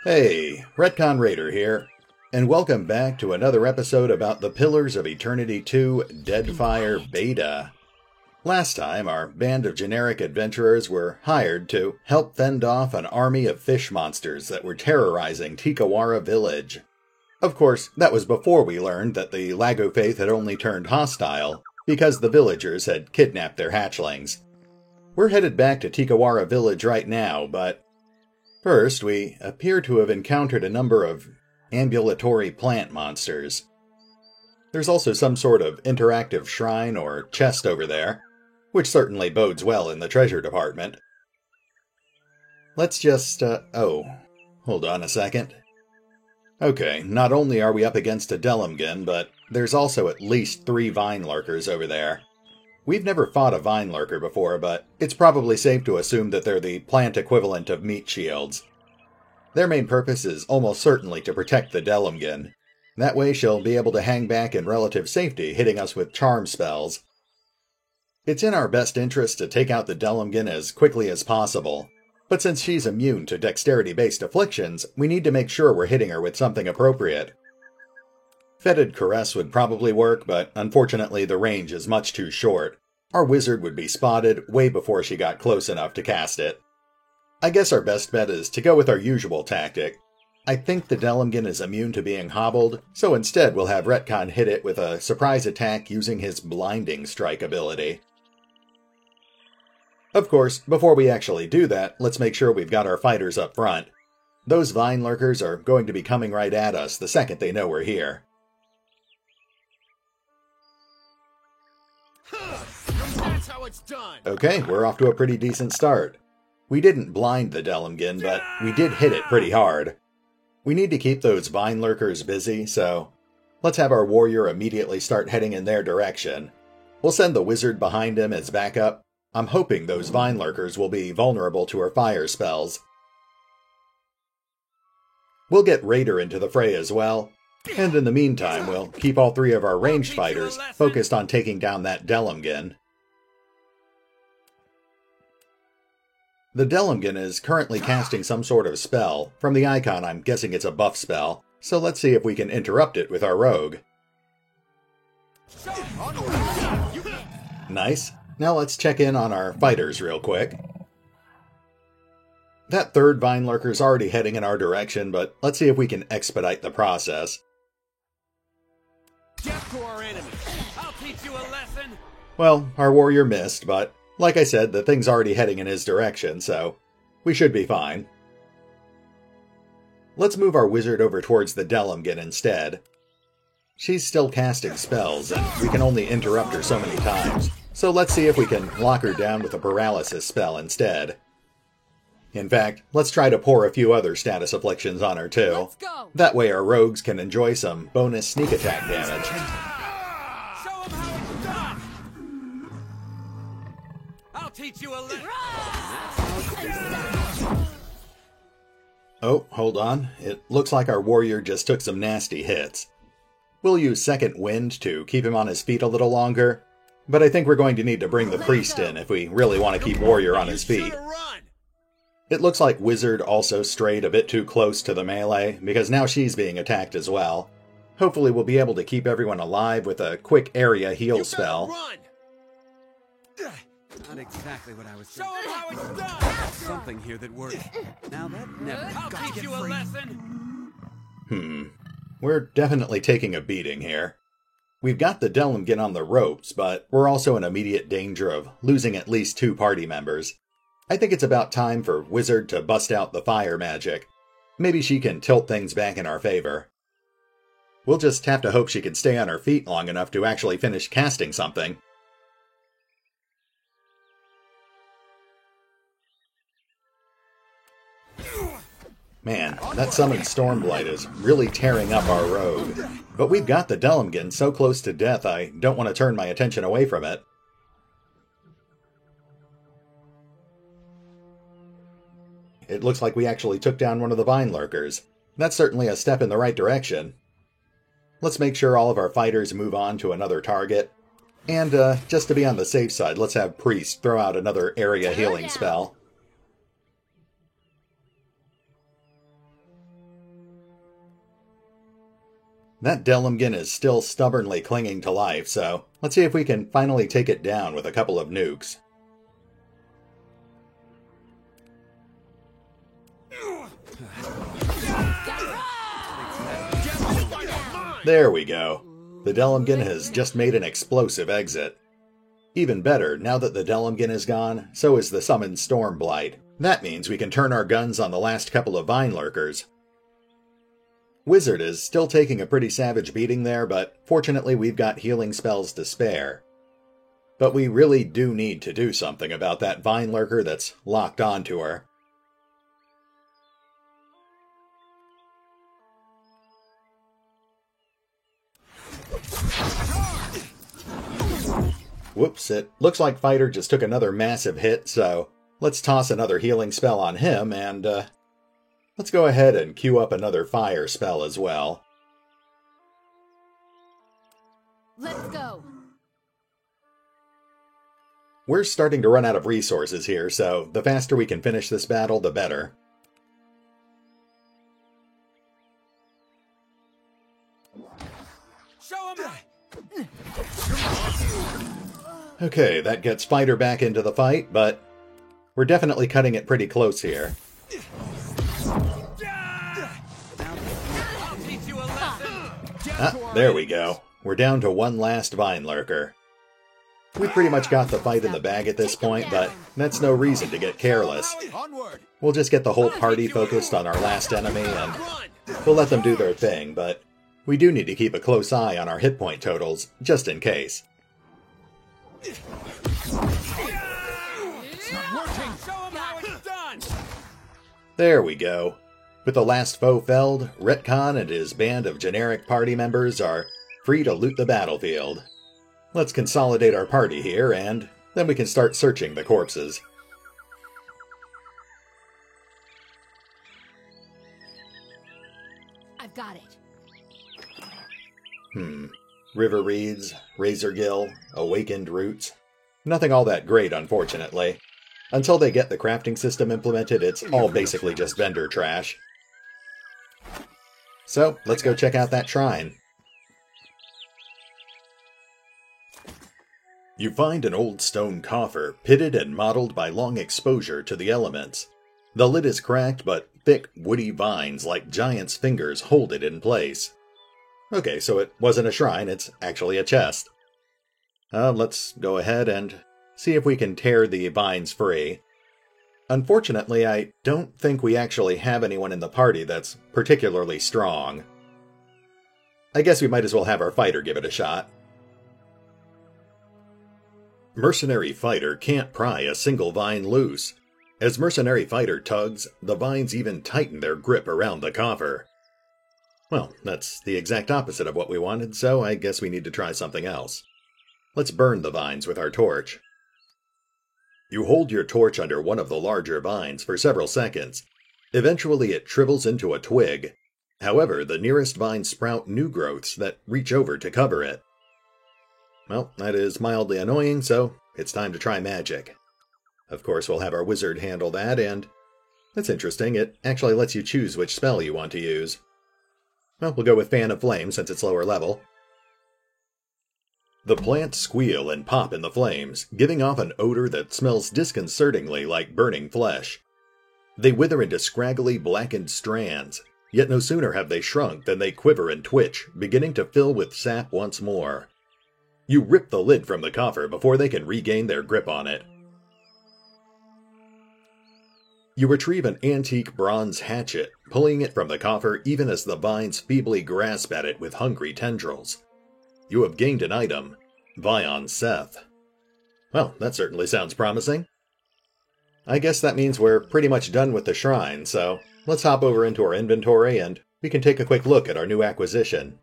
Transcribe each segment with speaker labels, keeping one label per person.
Speaker 1: Hey, Retcon Raider here, and welcome back to another episode about the Pillars of Eternity 2 Deadfire Beta. Last time, our band of generic adventurers were hired to help fend off an army of fish monsters that were terrorizing Tikawara Village. Of course, that was before we learned that the Lago Faith had only turned hostile, because the villagers had kidnapped their hatchlings. We're headed back to Tikawara Village right now, but first, we appear to have encountered a number of ambulatory plant monsters. There's also some sort of interactive shrine or chest over there, which certainly bodes well in the treasure department. Let's just, hold on a second. Okay, not only are we up against a Delumgin, but there's also at least 3 vine lurkers over there. We've never fought a vine lurker before, but it's probably safe to assume that they're the plant equivalent of meat shields. Their main purpose is almost certainly to protect the Delumgin. That way she'll be able to hang back in relative safety, hitting us with charm spells. It's in our best interest to take out the Delumgin as quickly as possible, but since she's immune to dexterity-based afflictions, we need to make sure we're hitting her with something appropriate. Fetid Caress would probably work, but unfortunately the range is much too short. Our wizard would be spotted way before she got close enough to cast it. I guess our best bet is to go with our usual tactic. I think the Delumgin is immune to being hobbled, so instead we'll have Retcon hit it with a surprise attack using his Blinding Strike ability. Of course, before we actually do that, let's make sure we've got our fighters up front. Those vine lurkers are going to be coming right at us the second they know we're here.
Speaker 2: That's how it's done.
Speaker 1: Okay, we're off to a pretty decent start. We didn't blind the Delumgin, but we did hit it pretty hard. We need to keep those vine lurkers busy, so let's have our warrior immediately start heading in their direction. We'll send the wizard behind him as backup. I'm hoping those vine lurkers will be vulnerable to her fire spells. We'll get Raider into the fray as well, and in the meantime we'll keep all 3 of our ranged fighters focused on taking down that Delumgin. The Delumgin is currently casting some sort of spell. From the icon, I'm guessing it's a buff spell, so let's see if we can interrupt it with our rogue. Nice. Now let's check in on our fighters real quick. That 3rd vine lurker's already heading in our direction, but let's see if we can expedite the process.
Speaker 2: Death to our enemy. I'll teach you a lesson.
Speaker 1: Well, our warrior missed, but like I said, the thing's already heading in his direction, so we should be fine. Let's move our wizard over towards the Delumgin instead. She's still casting spells, and we can only interrupt her so many times, so let's see if we can lock her down with a paralysis spell instead. In fact, let's try to pour a few other status afflictions on her too.
Speaker 3: Let's go.
Speaker 1: That way our rogues can enjoy some bonus sneak attack damage.
Speaker 2: Show 'em how it's done. I'll teach you a lesson.
Speaker 1: Oh, hold on. It looks like our warrior just took some nasty hits. We'll use Second Wind to keep him on his feet a little longer, but I think we're going to need to bring the priest in if we really want to keep warrior on his feet. It looks like wizard also strayed a bit too close to the melee, because now she's being attacked as well. Hopefully we'll be able to keep everyone alive with a quick area heal spell.
Speaker 4: Not exactly what I was
Speaker 2: Show
Speaker 4: thinking.
Speaker 2: 'em how it's done.
Speaker 4: Something here that works. Now that never
Speaker 2: I'll
Speaker 4: got
Speaker 2: teach you a lesson.
Speaker 1: We're definitely taking a beating here. We've got the Delumgin on the ropes, but we're also in immediate danger of losing at least 2 party members. I think it's about time for Wizard to bust out the fire magic. Maybe she can tilt things back in our favor. We'll just have to hope she can stay on her feet long enough to actually finish casting something. Man, that summoned Stormblight is really tearing up our rogue. But we've got the Delumgin so close to death I don't want to turn my attention away from it. It looks like we actually took down one of the vine lurkers. That's certainly a step in the right direction. Let's make sure all of our fighters move on to another target. And just to be on the safe side, let's have Priest throw out another area healing spell. That Delmgen is still stubbornly clinging to life, so let's see if we can finally take it down with a couple of nukes. There we go. The Delmgen has just made an explosive exit. Even better, now that the Delmgen is gone, so is the summoned Stormblight. That means we can turn our guns on the last couple of Vine Lurkers. Wizard is still taking a pretty savage beating there, but fortunately we've got healing spells to spare. But we really do need to do something about that Vine Lurker that's locked onto her. Whoops, it looks like Fighter just took another massive hit, so let's toss another healing spell on him, and let's go ahead and queue up another fire spell as well.
Speaker 3: Let's go.
Speaker 1: We're starting to run out of resources here, so the faster we can finish this battle, the better.
Speaker 2: Show him!
Speaker 1: Okay, that gets Fighter back into the fight, but we're definitely cutting it pretty close here.
Speaker 2: I'll teach you a lesson!
Speaker 1: Ah, there we go. We're down to one last Vine Lurker. We pretty much got the fight in the bag at this point, but that's no reason to get careless.
Speaker 2: Onward!
Speaker 1: We'll just get the whole party focused on our last enemy, and we'll let them do their thing, but we do need to keep a close eye on our hit point totals, just in case.
Speaker 2: It's not working! Show him how it's done!
Speaker 1: There we go. With the last foe felled, Retcon and his band of generic party members are free to loot the battlefield. Let's consolidate our party here, and then we can start searching the corpses.
Speaker 3: I've got it.
Speaker 1: River Reeds, Razorgill, Awakened Roots. Nothing all that great, unfortunately. Until they get the crafting system implemented, it's all basically just vendor trash. So, let's go check out that shrine. You find an old stone coffer, pitted and mottled by long exposure to the elements. The lid is cracked, but thick, woody vines like giants' fingers hold it in place. Okay, so it wasn't a shrine, it's actually a chest. Let's go ahead and see if we can tear the vines free. Unfortunately, I don't think we actually have anyone in the party that's particularly strong. I guess we might as well have our fighter give it a shot. Mercenary Fighter can't pry a single vine loose. As Mercenary Fighter tugs, the vines even tighten their grip around the coffer. Well, that's the exact opposite of what we wanted, so I guess we need to try something else. Let's burn the vines with our torch. You hold your torch under one of the larger vines for several seconds. Eventually it shrivels into a twig. However, the nearest vines sprout new growths that reach over to cover it. Well, that is mildly annoying, so it's time to try magic. Of course, we'll have our wizard handle that, and that's interesting, it actually lets you choose which spell you want to use. Well, we'll go with Fan of Flame since it's lower level. The plants squeal and pop in the flames, giving off an odor that smells disconcertingly like burning flesh. They wither into scraggly, blackened strands, yet no sooner have they shrunk than they quiver and twitch, beginning to fill with sap once more. You rip the lid from the coffer before they can regain their grip on it. You retrieve an antique bronze hatchet, pulling it from the coffer even as the vines feebly grasp at it with hungry tendrils. You have gained an item, Vion Seth. Well, that certainly sounds promising. I guess that means we're pretty much done with the shrine, so let's hop over into our inventory and we can take a quick look at our new acquisition.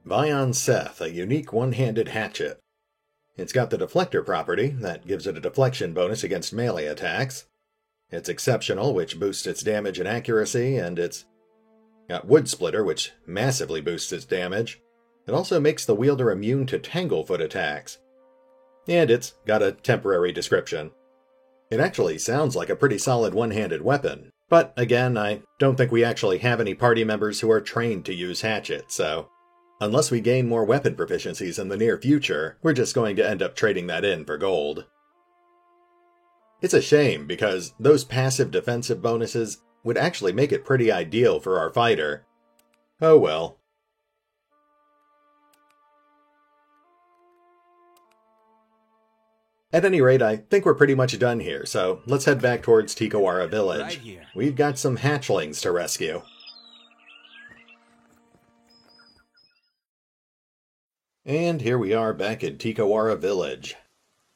Speaker 1: Vion Seth, a unique one-handed hatchet. It's got the deflector property, that gives it a deflection bonus against melee attacks. It's exceptional, which boosts its damage and accuracy, and it's got Wood Splitter, which massively boosts its damage. It also makes the wielder immune to Tanglefoot attacks. And it's got a temporary description. It actually sounds like a pretty solid one-handed weapon, but again, I don't think we actually have any party members who are trained to use hatchets, so unless we gain more weapon proficiencies in the near future, we're just going to end up trading that in for gold. It's a shame, because those passive defensive bonuses would actually make it pretty ideal for our fighter. Oh well. At any rate, I think we're pretty much done here, so let's head back towards Tikawara Village.
Speaker 4: Right here.
Speaker 1: We've got some hatchlings to rescue. And here we are back in Tikawara Village.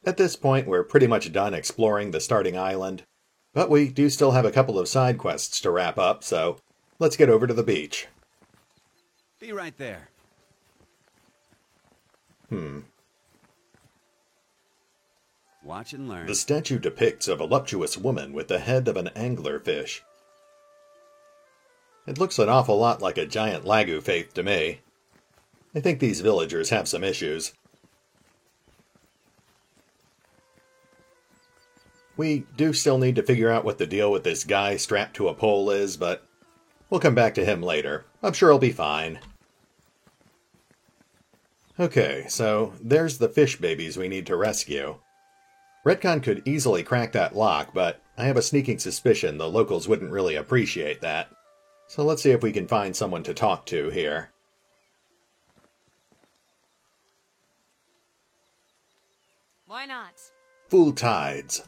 Speaker 1: At this point, we're pretty much done exploring the starting island, but we do still have a couple of side quests to wrap up, so let's get over to the beach.
Speaker 4: Be right there. Watch and learn.
Speaker 1: The statue depicts a voluptuous woman with the head of an anglerfish. It looks an awful lot like a giant lagu faith to me. I think these villagers have some issues. We do still need to figure out what the deal with this guy strapped to a pole is, but we'll come back to him later. I'm sure he'll be fine. Okay, so there's the fish babies we need to rescue. Redcon could easily crack that lock, but I have a sneaking suspicion the locals wouldn't really appreciate that. So let's see if we can find someone to talk to here.
Speaker 3: Why not?
Speaker 1: Full tides.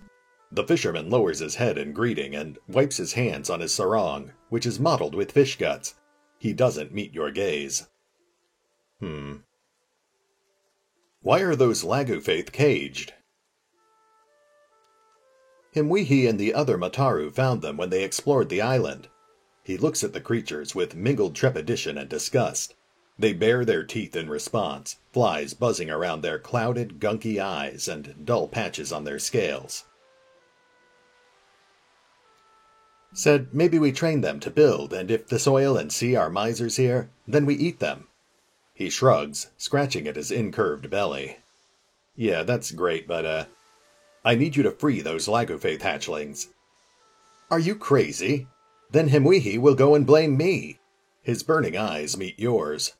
Speaker 1: The fisherman lowers his head in greeting and wipes his hands on his sarong, which is mottled with fish guts. He doesn't meet your gaze. Why are those lagu faith caged? Himwehi and the other Mataru found them when they explored the island. He looks at the creatures with mingled trepidation and disgust. They bare their teeth in response, flies buzzing around their clouded, gunky eyes and dull patches on their scales. Said maybe we train them to build, and if the soil and sea are misers here, then we eat them. He shrugs, scratching at his incurved belly. Yeah, that's great, but I need you to free those Lagufaith hatchlings. Are you crazy? Then Himwehi will go and blame me. His burning eyes meet yours.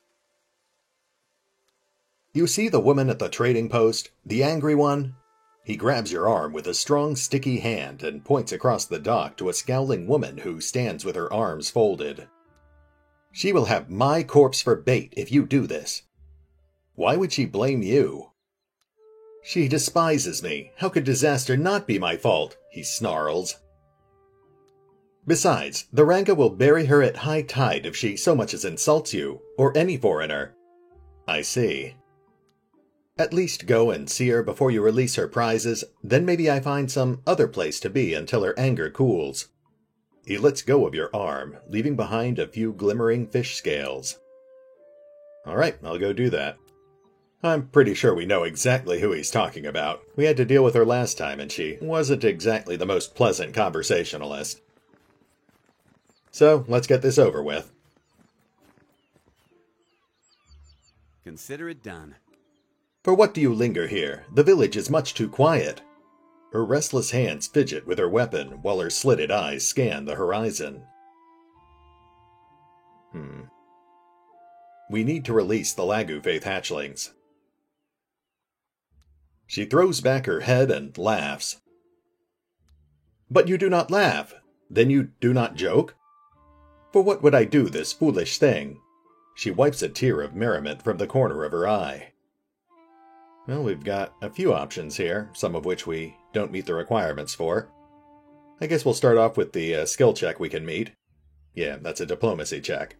Speaker 1: You see the woman at the trading post, the angry one? He grabs your arm with a strong, sticky hand and points across the dock to a scowling woman who stands with her arms folded. She will have my corpse for bait if you do this. Why would she blame you? She despises me. How could disaster not be my fault? He snarls. Besides, the Ranga will bury her at high tide if she so much as insults you, or any foreigner. I see. At least go and see her before you release her prizes, then maybe I find some other place to be until her anger cools. He lets go of your arm, leaving behind a few glimmering fish scales. Alright, I'll go do that. I'm pretty sure we know exactly who he's talking about. We had to deal with her last time, and she wasn't exactly the most pleasant conversationalist. So, let's get this over with.
Speaker 4: Consider it done.
Speaker 1: For what do you linger here? The village is much too quiet. Her restless hands fidget with her weapon, while her slitted eyes scan the horizon. We need to release the Lagufaith hatchlings. She throws back her head and laughs. But you do not laugh. Then you do not joke? For what would I do this foolish thing? She wipes a tear of merriment from the corner of her eye. Well, we've got a few options here, some of which we don't meet the requirements for. I guess we'll start off with the skill check we can meet. Yeah, that's a diplomacy check.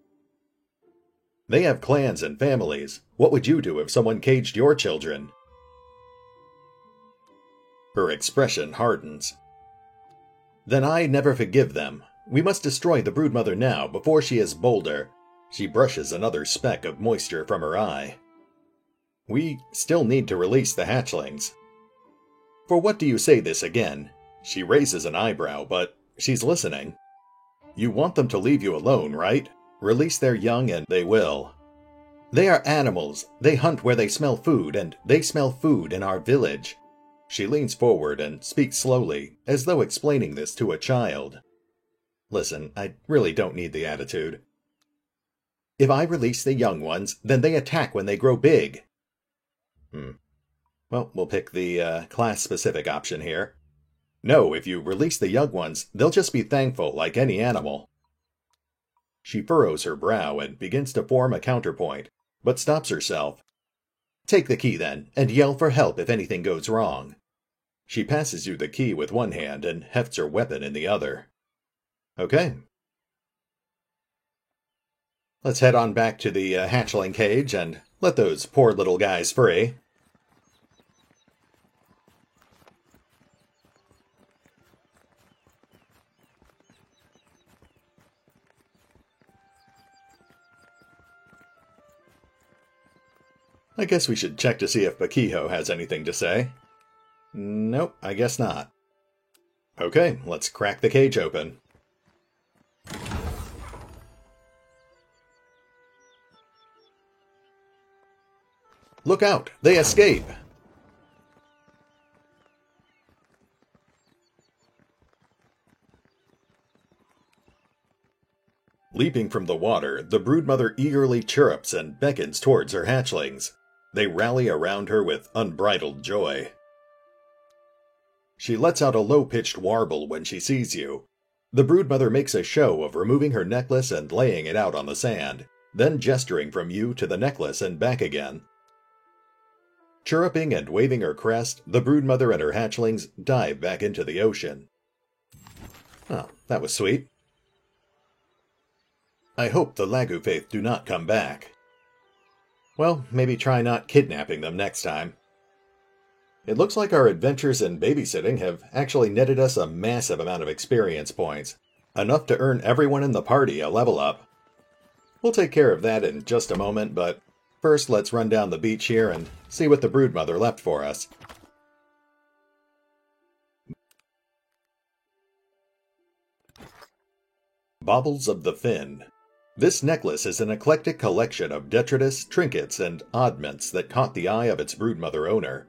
Speaker 1: They have clans and families. What would you do if someone caged your children? Her expression hardens. Then I never forgive them. We must destroy the broodmother now, before she is bolder. She brushes another speck of moisture from her eye. We still need to release the hatchlings. For what do you say this again? She raises an eyebrow, but she's listening. You want them to leave you alone, right? Release their young and they will. They are animals. They hunt where they smell food, and they smell food in our village. She leans forward and speaks slowly, as though explaining this to a child. Listen, I really don't need the attitude. If I release the young ones, then they attack when they grow big. Well, we'll pick the class-specific option here. No, if you release the young ones, they'll just be thankful like any animal. She furrows her brow and begins to form a counterpoint, but stops herself. Take the key then, and yell for help if anything goes wrong. She passes you the key with one hand and hefts her weapon in the other. Okay. Let's head on back to the hatchling cage and let those poor little guys free. I guess we should check to see if Bakiho has anything to say. Nope, I guess not. Okay, let's crack the cage open. Look out! They escape! Leaping from the water, the broodmother eagerly chirrups and beckons towards her hatchlings. They rally around her with unbridled joy. She lets out a low-pitched warble when she sees you. The broodmother makes a show of removing her necklace and laying it out on the sand, then gesturing from you to the necklace and back again. Chirruping and waving her crest, the broodmother and her hatchlings dive back into the ocean. Oh, that was sweet. I hope the Lagufaith do not come back. Well, maybe try not kidnapping them next time. It looks like our adventures in babysitting have actually netted us a massive amount of experience points, enough to earn everyone in the party a level up. We'll take care of that in just a moment, but first let's run down the beach here and see what the broodmother left for us. Baubles of the Fin. This necklace is an eclectic collection of detritus, trinkets, and oddments that caught the eye of its broodmother owner.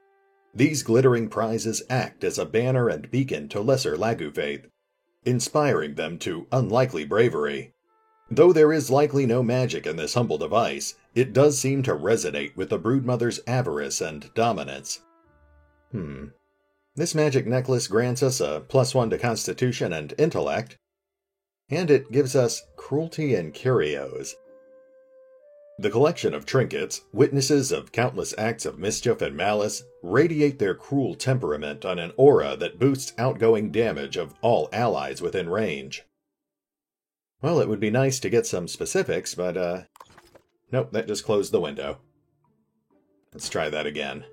Speaker 1: These glittering prizes act as a banner and beacon to lesser Lagufaith, inspiring them to unlikely bravery. Though there is likely no magic in this humble device, it does seem to resonate with the broodmother's avarice and dominance. This magic necklace grants us a +1 to Constitution and Intellect, and it gives us Cruelty and Curios. The collection of trinkets, witnesses of countless acts of mischief and malice, radiate their cruel temperament on an aura that boosts outgoing damage of all allies within range. Well, it would be nice to get some specifics, but, nope, that just closed the window. Let's try that again.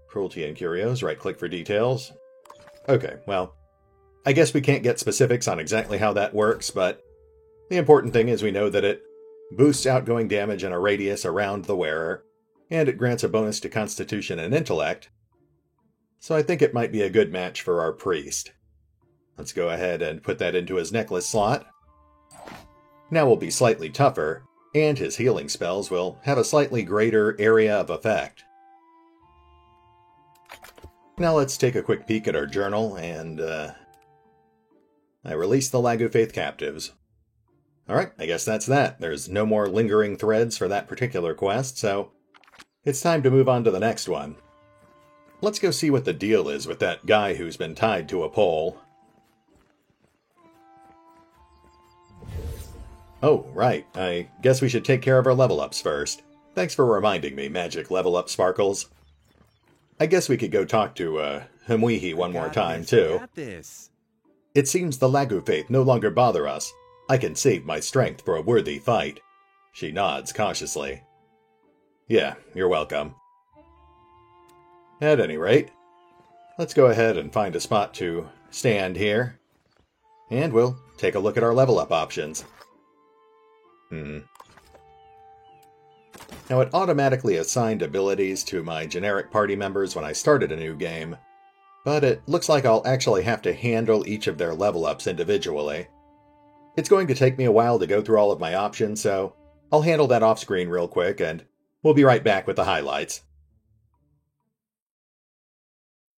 Speaker 1: Cruelty and Curios, right-click for details. Okay, well, I guess we can't get specifics on exactly how that works, but the important thing is we know that it boosts outgoing damage in a radius around the wearer, and it grants a bonus to Constitution and Intellect, so I think it might be a good match for our priest. Let's go ahead and put that into his necklace slot. Now we'll be slightly tougher, and his healing spells will have a slightly greater area of effect. Now let's take a quick peek at our journal, and, I release the Lagufaith captives. Alright, I guess that's that. There's no more lingering threads for that particular quest, so it's time to move on to the next one. Let's go see what the deal is with that guy who's been tied to a pole. Oh, right. I guess we should take care of our level-ups first. Thanks for reminding me, Magic Level-Up Sparkles. I guess we could go talk to, Himwehi one more time, too. It seems the Lagufaith no longer bother us. I can save my strength for a worthy fight. She nods cautiously. Yeah, you're welcome. At any rate, let's go ahead and find a spot to stand here. And we'll take a look at our level-up options. Now it automatically assigned abilities to my generic party members when I started a new game, but it looks like I'll actually have to handle each of their level-ups individually. It's going to take me a while to go through all of my options, so I'll handle that off screen real quick, and we'll be right back with the highlights.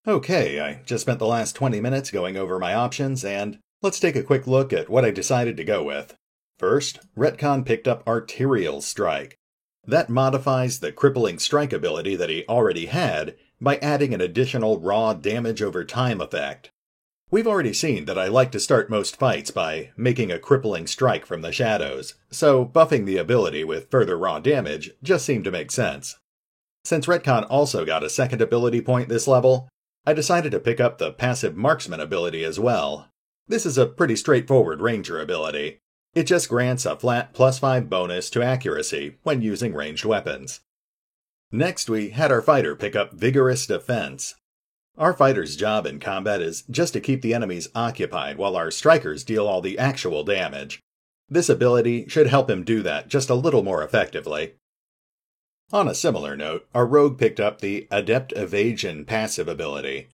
Speaker 1: Okay, I just spent the last 20 minutes going over my options, and let's take a quick look at what I decided to go with. First, Retcon picked up Arterial Strike. That modifies the crippling strike ability that he already had by adding an additional raw damage over time effect. We've already seen that I like to start most fights by making a crippling strike from the shadows, so buffing the ability with further raw damage just seemed to make sense. Since Retcon also got a second ability point this level, I decided to pick up the passive marksman ability as well. This is a pretty straightforward ranger ability. It just grants a flat +5 bonus to accuracy when using ranged weapons. Next, we had our fighter pick up Vigorous Defense. Our fighter's job in combat is just to keep the enemies occupied while our strikers deal all the actual damage. This ability should help him do that just a little more effectively. On a similar note, our rogue picked up the Adept Evasion passive ability.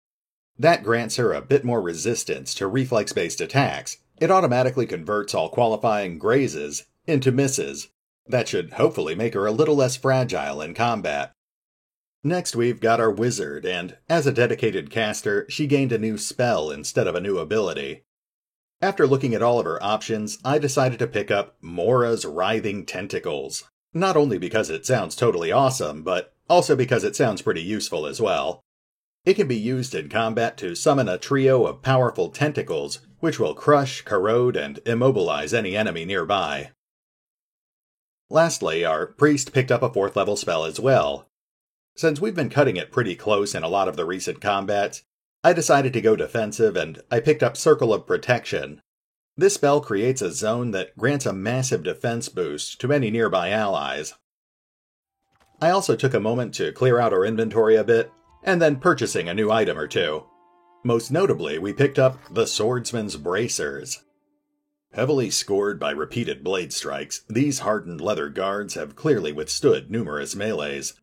Speaker 1: That grants her a bit more resistance to reflex-based attacks. It automatically converts all qualifying grazes into misses. That should hopefully make her a little less fragile in combat. Next, we've got our wizard, and as a dedicated caster, she gained a new spell instead of a new ability. After looking at all of her options, I decided to pick up Mora's Writhing Tentacles. Not only because it sounds totally awesome, but also because it sounds pretty useful as well. It can be used in combat to summon a trio of powerful tentacles, which will crush, corrode, and immobilize any enemy nearby. Lastly, our priest picked up a 4th level spell as well. Since we've been cutting it pretty close in a lot of the recent combats, I decided to go defensive and I picked up Circle of Protection. This spell creates a zone that grants a massive defense boost to any nearby allies. I also took a moment to clear out our inventory a bit, and then purchasing a new item or two. Most notably, we picked up the Swordsman's Bracers. Heavily scored by repeated blade strikes, these hardened leather guards have clearly withstood numerous melees.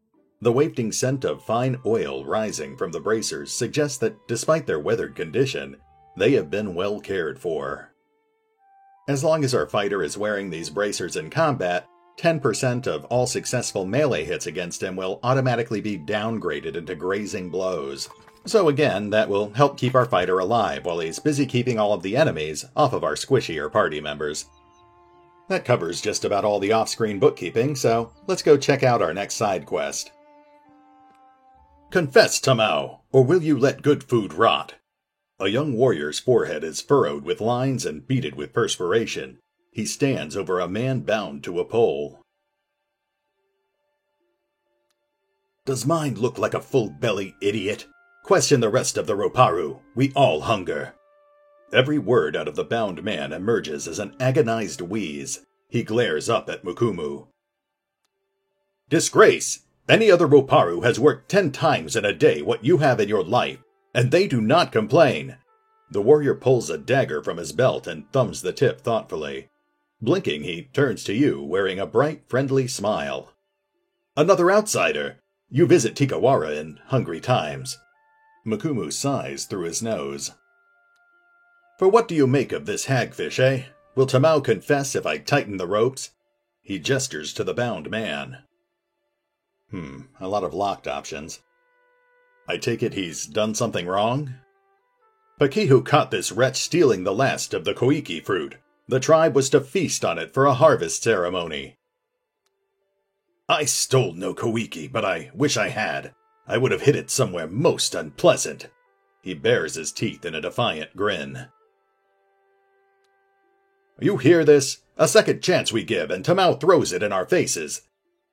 Speaker 1: The wafting scent of fine oil rising from the bracers suggests that despite their weathered condition, they have been well cared for. As long as our fighter is wearing these bracers in combat, 10% of all successful melee hits against him will automatically be downgraded into grazing blows. So again, that will help keep our fighter alive while he's busy keeping all of the enemies off of our squishier party members. That covers just about all the off-screen bookkeeping, so let's go check out our next side quest. Confess, Tamao, or will you let good food rot? A young warrior's forehead is furrowed with lines and beaded with perspiration. He stands over a man bound to a pole. Does mine look like a full-bellied idiot? Question the rest of the Roparu. We all hunger. Every word out of the bound man emerges as an agonized wheeze. He glares up at Mukumu. Disgrace! Any other Roparu has worked 10 times in a day what you have in your life, and they do not complain. The warrior pulls a dagger from his belt and thumbs the tip thoughtfully. Blinking, he turns to you, wearing a bright, friendly smile. Another outsider! You visit Tikawara in hungry times. Mukumu sighs through his nose. For what do you make of this hagfish, eh? Will Tamao confess if I tighten the ropes? He gestures to the bound man. A lot of locked options. I take it he's done something wrong? Pakihu caught this wretch stealing the last of the koiki fruit. The tribe was to feast on it for a harvest ceremony. I stole no koiki, but I wish I had. I would have hid it somewhere most unpleasant. He bares his teeth in a defiant grin. You hear this? A second chance we give, and Tamao throws it in our faces.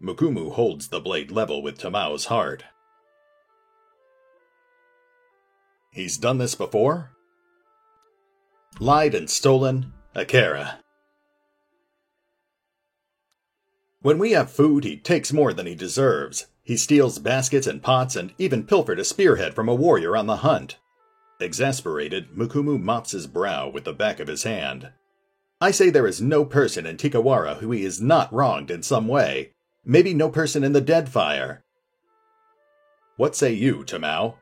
Speaker 1: Mukumu holds the blade level with Tamao's heart. He's done this before? Lied and stolen, Akira. When we have food, he takes more than he deserves. He steals baskets and pots and even pilfered a spearhead from a warrior on the hunt. Exasperated, Mukumu mops his brow with the back of his hand. I say there is no person in Tikawara who he is not wronged in some way. Maybe no person in the Deadfire. What say you, Tamao?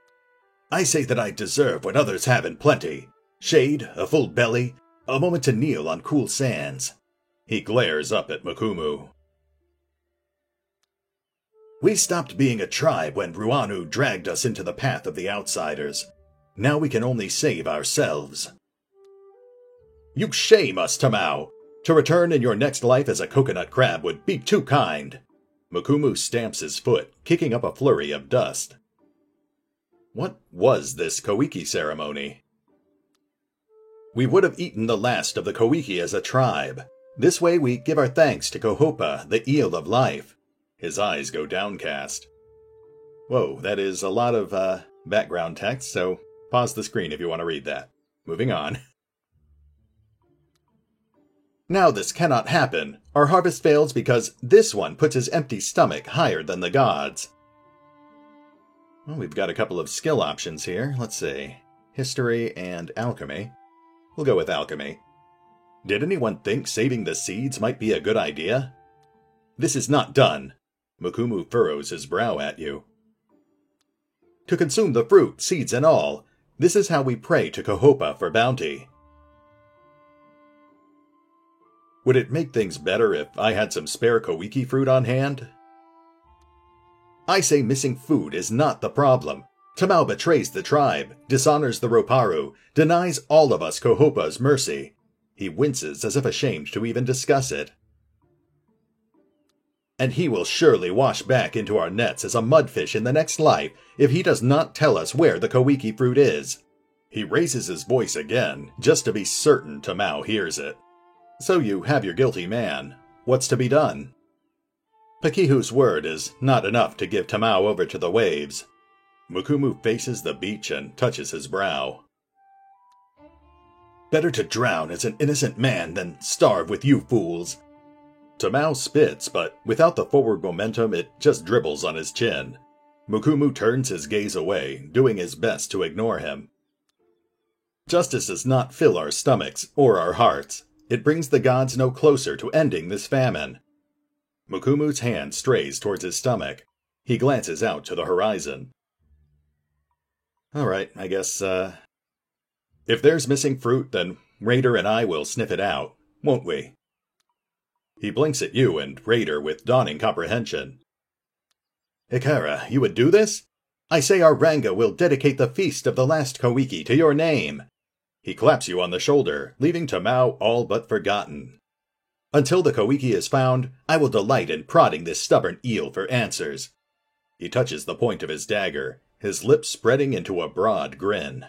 Speaker 1: I say that I deserve what others have in plenty. Shade, a full belly, a moment to kneel on cool sands. He glares up at Mukumu. We stopped being a tribe when Ruanu dragged us into the path of the outsiders. Now we can only save ourselves. You shame us, Tamao! To return in your next life as a coconut crab would be too kind. Mukumu stamps his foot, kicking up a flurry of dust. What was this Koiki ceremony? We would have eaten the last of the Koiki as a tribe. This way we give our thanks to Kohopa, the eel of life. His eyes go downcast. Whoa, that is a lot of background text, so pause the screen if you want to read that. Moving on. Now this cannot happen. Our harvest fails because this one puts his empty stomach higher than the gods. Well, we've got a couple of skill options here. Let's see. History and alchemy. We'll go with alchemy. Did anyone think saving the seeds might be a good idea? This is not done. Mukumu furrows his brow at you. To consume the fruit, seeds and all. This is how we pray to Kohopa for bounty. Would it make things better if I had some spare Koiki fruit on hand? I say missing food is not the problem. Tamao betrays the tribe, dishonors the Roparu, denies all of us Kohopa's mercy. He winces as if ashamed to even discuss it. And he will surely wash back into our nets as a mudfish in the next life if he does not tell us where the Koiki fruit is. He raises his voice again, just to be certain Tamao hears it. So you have your guilty man. What's to be done? Pakihu's word is not enough to give Tamao over to the waves. Mukumu faces the beach and touches his brow. Better to drown as an innocent man than starve with you fools. Tamao spits, but without the forward momentum, it just dribbles on his chin. Mukumu turns his gaze away, doing his best to ignore him. Justice does not fill our stomachs or our hearts. It brings the gods no closer to ending this famine. Mukumu's hand strays towards his stomach. He glances out to the horizon. Alright, I guess, if there's missing fruit, then Raider and I will sniff it out, won't we? He blinks at you and Raider with dawning comprehension. Ikara, you would do this? I say our Ranga will dedicate the feast of the last Koiki to your name. He claps you on the shoulder, leaving Tamao all but forgotten. Until the Koiki is found, I will delight in prodding this stubborn eel for answers. He touches the point of his dagger, his lips spreading into a broad grin.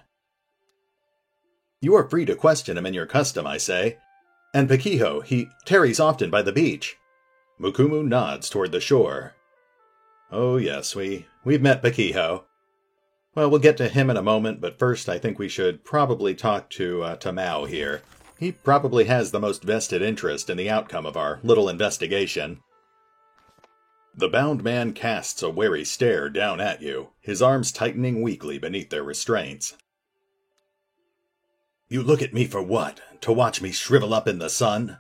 Speaker 1: You are free to question him in your custom, I say. And Pakiho, he tarries often by the beach. Mukumu nods toward the shore. Oh yes, we've met Pakiho. Well, we'll get to him in a moment, but first I think we should probably talk to Tamao here. He probably has the most vested interest in the outcome of our little investigation. The bound man casts a wary stare down at you, his arms tightening weakly beneath their restraints. You look at me for what? To watch me shrivel up in the sun?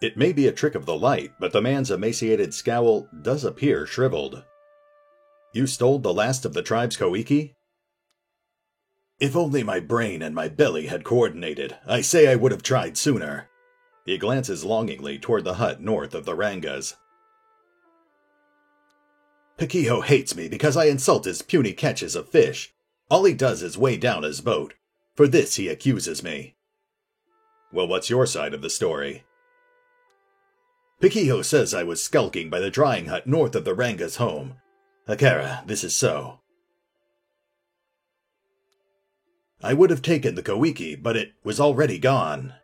Speaker 1: It may be a trick of the light, but the man's emaciated scowl does appear shriveled. You stole the last of the tribe's Koiki? If only my brain and my belly had coordinated, I say I would have tried sooner. He glances longingly toward the hut north of the Rangas. Pakiho hates me because I insult his puny catches of fish. All he does is weigh down his boat. For this he accuses me. Well, what's your side of the story? Pakiho says I was skulking by the drying hut north of the Ranga's home. Akara, this is so. I would have taken the Koiki, but it was already gone.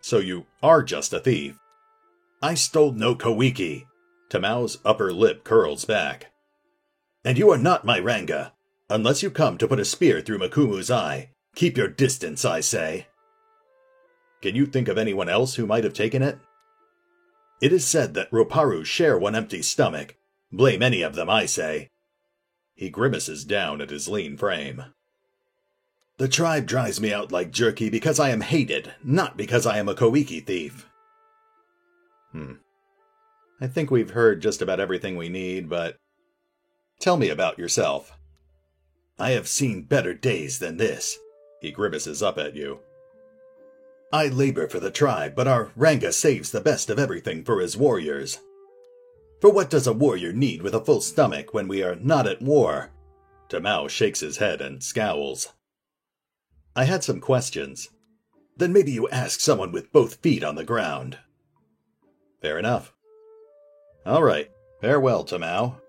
Speaker 1: So you are just a thief. I stole no Koiki. Tamao's upper lip curls back. And you are not my Ranga. Unless you come to put a spear through Mukumu's eye. Keep your distance, I say. Can you think of anyone else who might have taken it? It is said that Roparu share one empty stomach. Blame any of them, I say. He grimaces down at his lean frame. The tribe drives me out like jerky because I am hated, not because I am a Koiki thief. I think we've heard just about everything we need, but tell me about yourself. I have seen better days than this. He grimaces up at you. I labor for the tribe, but our Ranga saves the best of everything for his warriors. For what does a warrior need with a full stomach when we are not at war? Tamao shakes his head and scowls. I had some questions. Then maybe you ask someone with both feet on the ground. Fair enough. All right. Farewell, Tamao.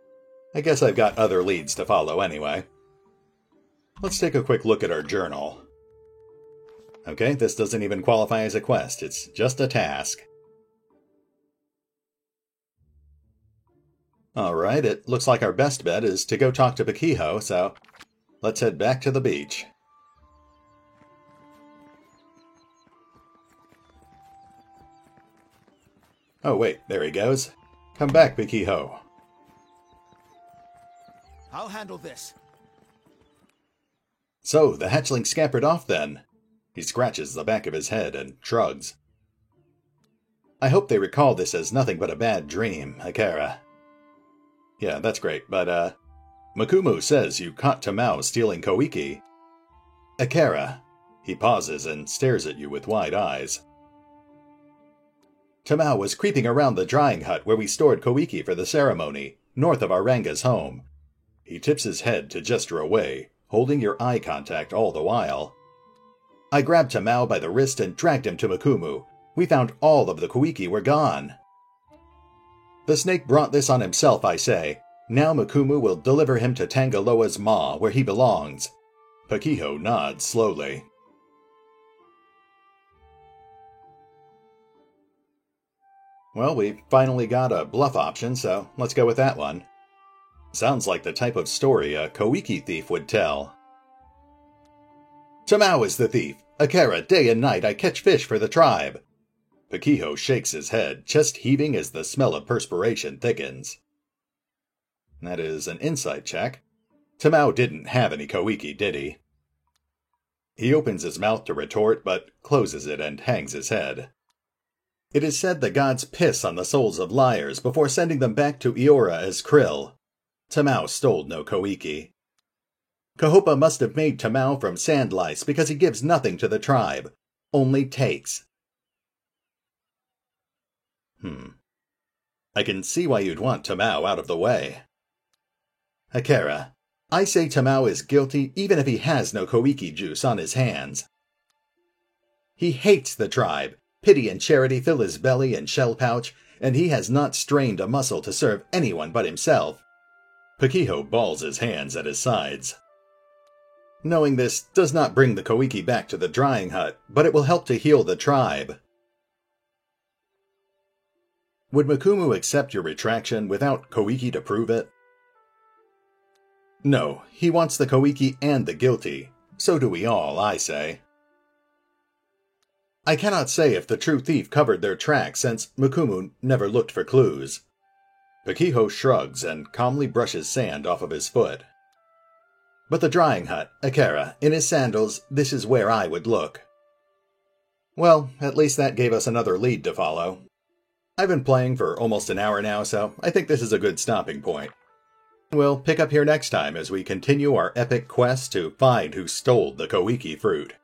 Speaker 1: I guess I've got other leads to follow anyway. Let's take a quick look at our journal. Okay, this doesn't even qualify as a quest. It's just a task. Alright, it looks like our best bet is to go talk to Pakiho, so let's head back to the beach. Oh wait, there he goes. Come back, Pakiho.
Speaker 2: I'll handle this.
Speaker 1: So, the hatchling scampered off then. He scratches the back of his head and shrugs. I hope they recall this as nothing but a bad dream, Akira. Yeah, that's great, but, Makumu says you caught Tamao stealing Koiki. Akira. He pauses and stares at you with wide eyes. Tamao was creeping around the drying hut where we stored Koiki for the ceremony, north of Aranga's home. He tips his head to gesture away, holding your eye contact all the while. I grabbed Tamao by the wrist and dragged him to Makumu. We found all of the Koiki were gone. The snake brought this on himself, I say. Now Makumu will deliver him to Tangaloa's maw, where he belongs. Pakiho nods slowly. Well, we finally got a bluff option, so let's go with that one. Sounds like the type of story a Koiki thief would tell. Tamao is the thief. Akira, day and night I catch fish for the tribe. Pakiho shakes his head, chest heaving as the smell of perspiration thickens. That is an insight check. Tamao didn't have any Koiki, did he? He opens his mouth to retort, but closes it and hangs his head. It is said the gods piss on the souls of liars before sending them back to Iora as krill. Tamao stole no Koiki. Kahopa must have made Tamao from sand lice because he gives nothing to the tribe, only takes. I can see why you'd want Tamao out of the way. Akira, I say Tamao is guilty even if he has no Koiki juice on his hands. He hates the tribe. Pity and charity fill his belly and shell pouch, and he has not strained a muscle to serve anyone but himself. Pakiho balls his hands at his sides. Knowing this does not bring the Koiki back to the drying hut, but it will help to heal the tribe. Would Makumu accept your retraction without Koiki to prove it? No, he wants the Koiki and the guilty. So do we all, I say. I cannot say if the true thief covered their tracks since Makumu never looked for clues. Pakiho shrugs and calmly brushes sand off of his foot. But the drying hut, Akira, in his sandals, this is where I would look. Well, at least that gave us another lead to follow. I've been playing for almost an hour now, so I think this is a good stopping point. We'll pick up here next time as we continue our epic quest to find who stole the Koiki fruit.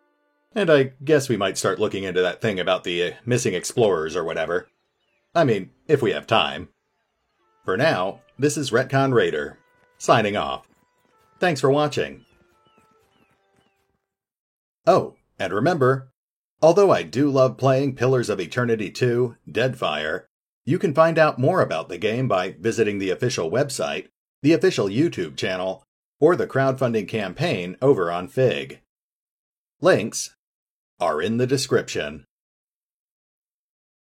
Speaker 1: And I guess we might start looking into that thing about the missing explorers or whatever. I mean, if we have time. For now, this is Retcon Raider, signing off. Thanks for watching. Oh, and remember, although I do love playing Pillars of Eternity 2, Deadfire, you can find out more about the game by visiting the official website, the official YouTube channel, or the crowdfunding campaign over on Fig. Links are in the description.